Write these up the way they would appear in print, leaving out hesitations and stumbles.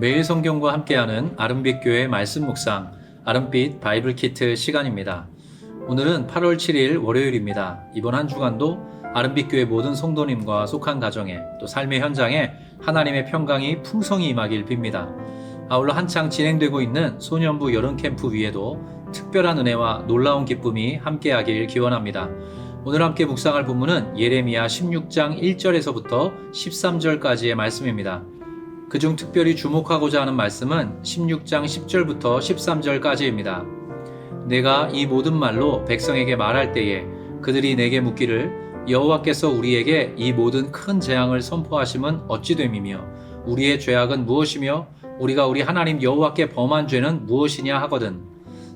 매일 성경과 함께하는 아름빛 교회 말씀 묵상, 아름빛 바이블 키트 시간입니다. 오늘은 8월 7일 월요일입니다. 이번 한 주간도 아름빛 교회 모든 성도님과 속한 가정에 또 삶의 현장에 하나님의 평강이 풍성히 임하길 빕니다. 아울러 한창 진행되고 있는 소년부 여름 캠프 위에도 특별한 은혜와 놀라운 기쁨이 함께하길 기원합니다. 오늘 함께 묵상할 본문은 예레미야 16장 1절에서부터 13절까지의 말씀입니다. 그중 특별히 주목하고자 하는 말씀은 16장 10절부터 13절까지입니다. 내가 이 모든 말로 백성에게 말할 때에 그들이 내게 묻기를 여호와께서 우리에게 이 모든 큰 재앙을 선포하심은 어찌 됨이며 우리의 죄악은 무엇이며 우리가 우리 하나님 여호와께 범한 죄는 무엇이냐 하거든.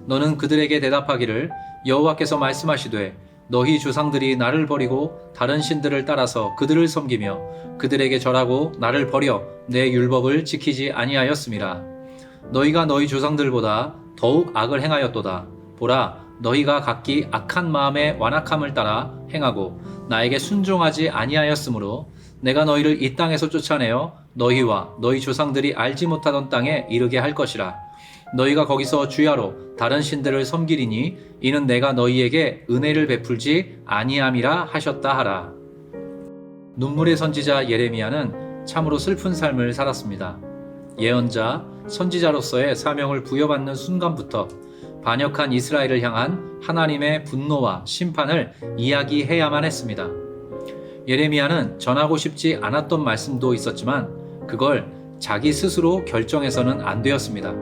너는 그들에게 대답하기를 여호와께서 말씀하시되 너희 조상들이 나를 버리고 다른 신들을 따라서 그들을 섬기며 그들에게 절하고 나를 버려 내 율법을 지키지 아니하였음이라. 너희가 너희 조상들보다 더욱 악을 행하였도다. 보라, 너희가 각기 악한 마음의 완악함을 따라 행하고 나에게 순종하지 아니하였으므로 내가 너희를 이 땅에서 쫓아내어 너희와 너희 조상들이 알지 못하던 땅에 이르게 할 것이라. 너희가 거기서 주야로 다른 신들을 섬기리니 이는 내가 너희에게 은혜를 베풀지 아니함이라 하셨다 하라. 눈물의 선지자 예레미야는 참으로 슬픈 삶을 살았습니다. 예언자, 선지자로서의 사명을 부여받는 순간부터 반역한 이스라엘을 향한 하나님의 분노와 심판을 이야기해야만 했습니다. 예레미야는 전하고 싶지 않았던 말씀도 있었지만 그걸 자기 스스로 결정해서는 안 되었습니다.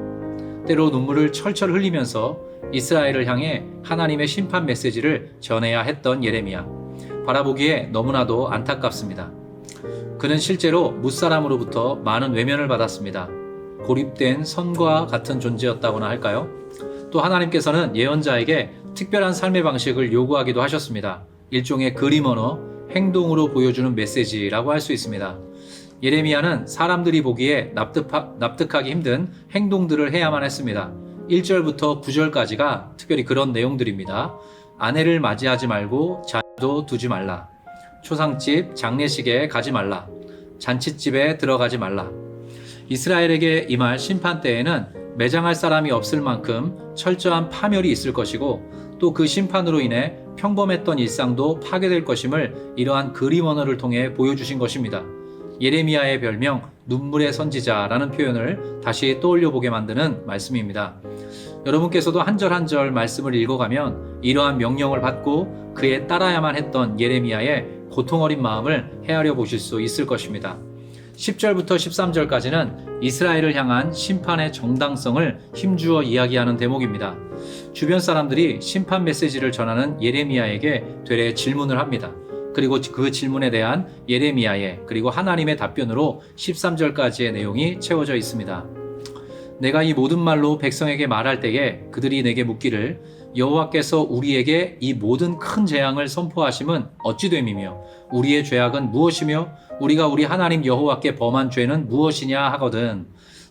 때로 눈물을 철철 흘리면서 이스라엘을 향해 하나님의 심판 메시지를 전해야 했던 예레미야. 바라보기에 너무나도 안타깝습니다. 그는 실제로 뭇사람으로부터 많은 외면을 받았습니다. 고립된 선과 같은 존재였다고나 할까요? 또 하나님께서는 예언자에게 특별한 삶의 방식을 요구하기도 하셨습니다. 일종의 그림 언어, 행동으로 보여주는 메시지라고 할 수 있습니다. 예레미야는 사람들이 보기에 납득하기 힘든 행동들을 해야만 했습니다. 1절부터 9절까지가 특별히 그런 내용들입니다. 아내를 맞이하지 말고 자도 두지 말라. 초상집, 장례식에 가지 말라. 잔칫집에 들어가지 말라. 이스라엘에게 임할 심판 때에는 매장할 사람이 없을 만큼 철저한 파멸이 있을 것이고 또 그 심판으로 인해 평범했던 일상도 파괴될 것임을 이러한 그림 언어를 통해 보여주신 것입니다. 예레미야의 별명 눈물의 선지자라는 표현을 다시 떠올려 보게 만드는 말씀입니다. 여러분께서도 한 절 한 절 말씀을 읽어가면 이러한 명령을 받고 그에 따라야만 했던 예레미야의 고통 어린 마음을 헤아려 보실 수 있을 것입니다. 10절부터 13절까지는 이스라엘을 향한 심판의 정당성을 힘주어 이야기하는 대목입니다. 주변 사람들이 심판 메시지를 전하는 예레미야에게 되레 질문을 합니다. 그리고 그 질문에 대한 예레미야의 그리고 하나님의 답변으로 13절까지의 내용이 채워져 있습니다. 내가 이 모든 말로 백성에게 말할 때에 그들이 내게 묻기를 여호와께서 우리에게 이 모든 큰 재앙을 선포하심은 어찌 됨이며 우리의 죄악은 무엇이며 우리가 우리 하나님 여호와께 범한 죄는 무엇이냐 하거든.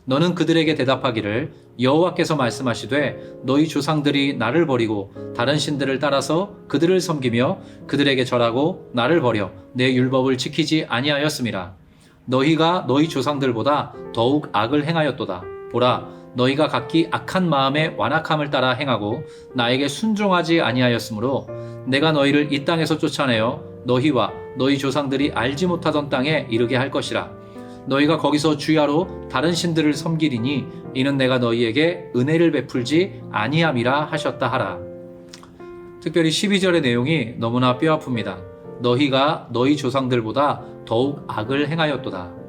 너는 그들에게 대답하기를 여호와께서 말씀하시되 너희 조상들이 나를 버리고 다른 신들을 따라서 그들을 섬기며 그들에게 절하고 나를 버려 내 율법을 지키지 아니하였음이라. 너희가 너희 조상들보다 더욱 악을 행하였도다. 보라, 너희가 각기 악한 마음의 완악함을 따라 행하고 나에게 순종하지 아니하였으므로 내가 너희를 이 땅에서 쫓아내어 너희와 너희 조상들이 알지 못하던 땅에 이르게 할 것이라. 너희가 거기서 주야로 다른 신들을 섬기리니 이는 내가 너희에게 은혜를 베풀지 아니함이라 하셨다 하라. 특별히 12절의 내용이 너무나 뼈아픕니다. 너희가 너희 조상들보다 더욱 악을 행하였도다.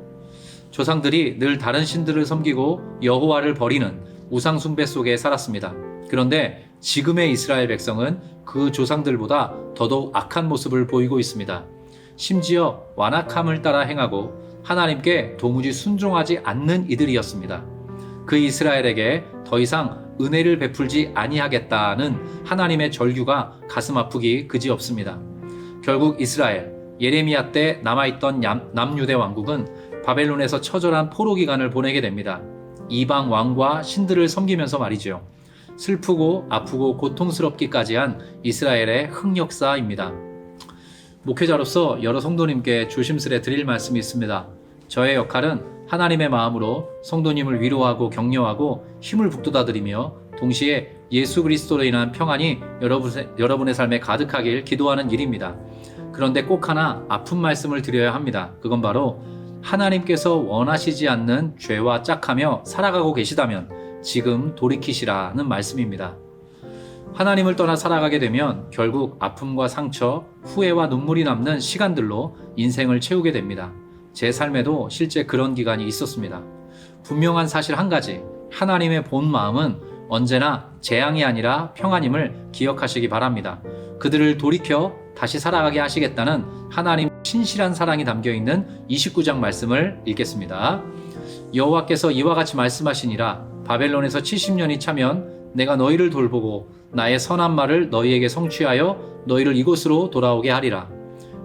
조상들이 늘 다른 신들을 섬기고 여호와를 버리는 우상 숭배 속에 살았습니다. 그런데 지금의 이스라엘 백성은 그 조상들보다 더더욱 악한 모습을 보이고 있습니다. 심지어 완악함을 따라 행하고 하나님께 도무지 순종하지 않는 이들이었습니다. 그 이스라엘에게 더 이상 은혜를 베풀지 아니하겠다는 하나님의 절규가 가슴 아프기 그지없습니다. 결국 이스라엘, 예레미야 때 남아있던 남유대 왕국은 바벨론에서 처절한 포로 기간을 보내게 됩니다. 이방 왕과 신들을 섬기면서 말이죠. 슬프고 아프고 고통스럽기까지 한 이스라엘의 흑역사입니다. 목회자로서 여러 성도님께 조심스레 드릴 말씀이 있습니다. 저의 역할은 하나님의 마음으로 성도님을 위로하고 격려하고 힘을 북돋아드리며 동시에 예수 그리스도로 인한 평안이 여러분의 삶에 가득하길 기도하는 일입니다. 그런데 꼭 하나 아픈 말씀을 드려야 합니다. 그건 바로 하나님께서 원하시지 않는 죄와 짝하며 살아가고 계시다면 지금 돌이키시라는 말씀입니다. 하나님을 떠나 살아가게 되면 결국 아픔과 상처, 후회와 눈물이 남는 시간들로 인생을 채우게 됩니다. 제 삶에도 실제 그런 기간이 있었습니다. 분명한 사실 한 가지, 하나님의 본 마음은 언제나 재앙이 아니라 평안임을 기억하시기 바랍니다. 그들을 돌이켜 다시 살아가게 하시겠다는 하나님의 신실한 사랑이 담겨있는 29장 말씀을 읽겠습니다. 여호와께서 이와 같이 말씀하시니라. 바벨론에서 70년이 차면 내가 너희를 돌보고 나의 선한 말을 너희에게 성취하여 너희를 이곳으로 돌아오게 하리라.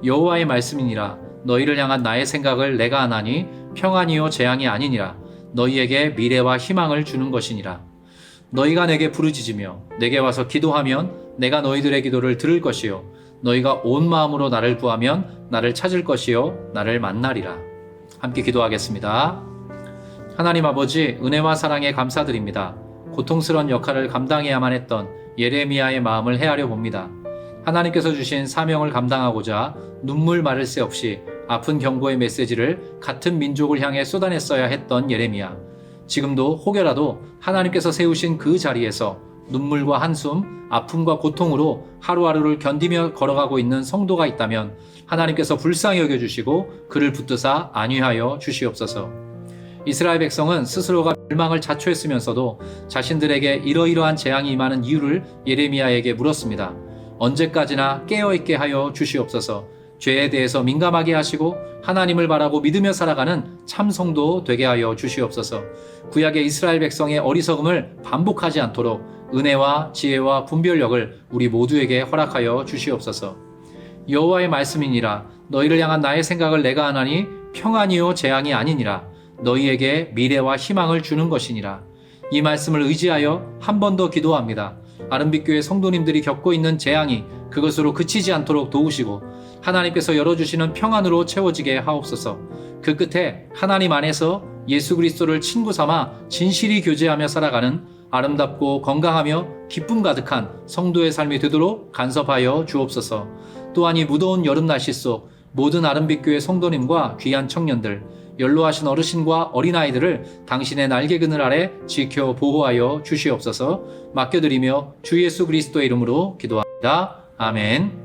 여호와의 말씀이니라. 너희를 향한 나의 생각을 내가 아나니 평안이요 재앙이 아니니라. 너희에게 미래와 희망을 주는 것이니라. 너희가 내게 부르짖으며 내게 와서 기도하면 내가 너희들의 기도를 들을 것이요 너희가 온 마음으로 나를 구하면 나를 찾을 것이요 나를 만나리라. 함께 기도하겠습니다. 하나님 아버지, 은혜와 사랑에 감사드립니다. 고통스러운 역할을 감당해야만 했던 예레미야의 마음을 헤아려 봅니다. 하나님께서 주신 사명을 감당하고자 눈물 마를 새 없이 아픈 경고의 메시지를 같은 민족을 향해 쏟아냈어야 했던 예레미야. 지금도 혹여라도 하나님께서 세우신 그 자리에서 눈물과 한숨, 아픔과 고통으로 하루하루를 견디며 걸어가고 있는 성도가 있다면 하나님께서 불쌍히 여겨주시고 그를 붙드사 안위하여 주시옵소서. 이스라엘 백성은 스스로가 멸망을 자초했으면서도 자신들에게 이러이러한 재앙이 임하는 이유를 예레미야에게 물었습니다. 언제까지나 깨어있게 하여 주시옵소서. 죄에 대해서 민감하게 하시고 하나님을 바라고 믿으며 살아가는 참 성도 되게 하여 주시옵소서. 구약의 이스라엘 백성의 어리석음을 반복하지 않도록 은혜와 지혜와 분별력을 우리 모두에게 허락하여 주시옵소서. 여호와의 말씀이니라. 너희를 향한 나의 생각을 내가 아나니 평안이요 재앙이 아니니라. 너희에게 미래와 희망을 주는 것이니라. 이 말씀을 의지하여 한 번 더 기도합니다. 아름빛교회 성도님들이 겪고 있는 재앙이 그것으로 그치지 않도록 도우시고 하나님께서 열어주시는 평안으로 채워지게 하옵소서. 그 끝에 하나님 안에서 예수 그리스도를 친구 삼아 진실히 교제하며 살아가는 아름답고 건강하며 기쁨 가득한 성도의 삶이 되도록 간섭하여 주옵소서. 또한 이 무더운 여름 날씨 속 모든 아름빛교회 성도님과 귀한 청년들, 연로하신 어르신과 어린아이들을 당신의 날개 그늘 아래 지켜 보호하여 주시옵소서. 맡겨드리며 주 예수 그리스도의 이름으로 기도합니다. 아멘.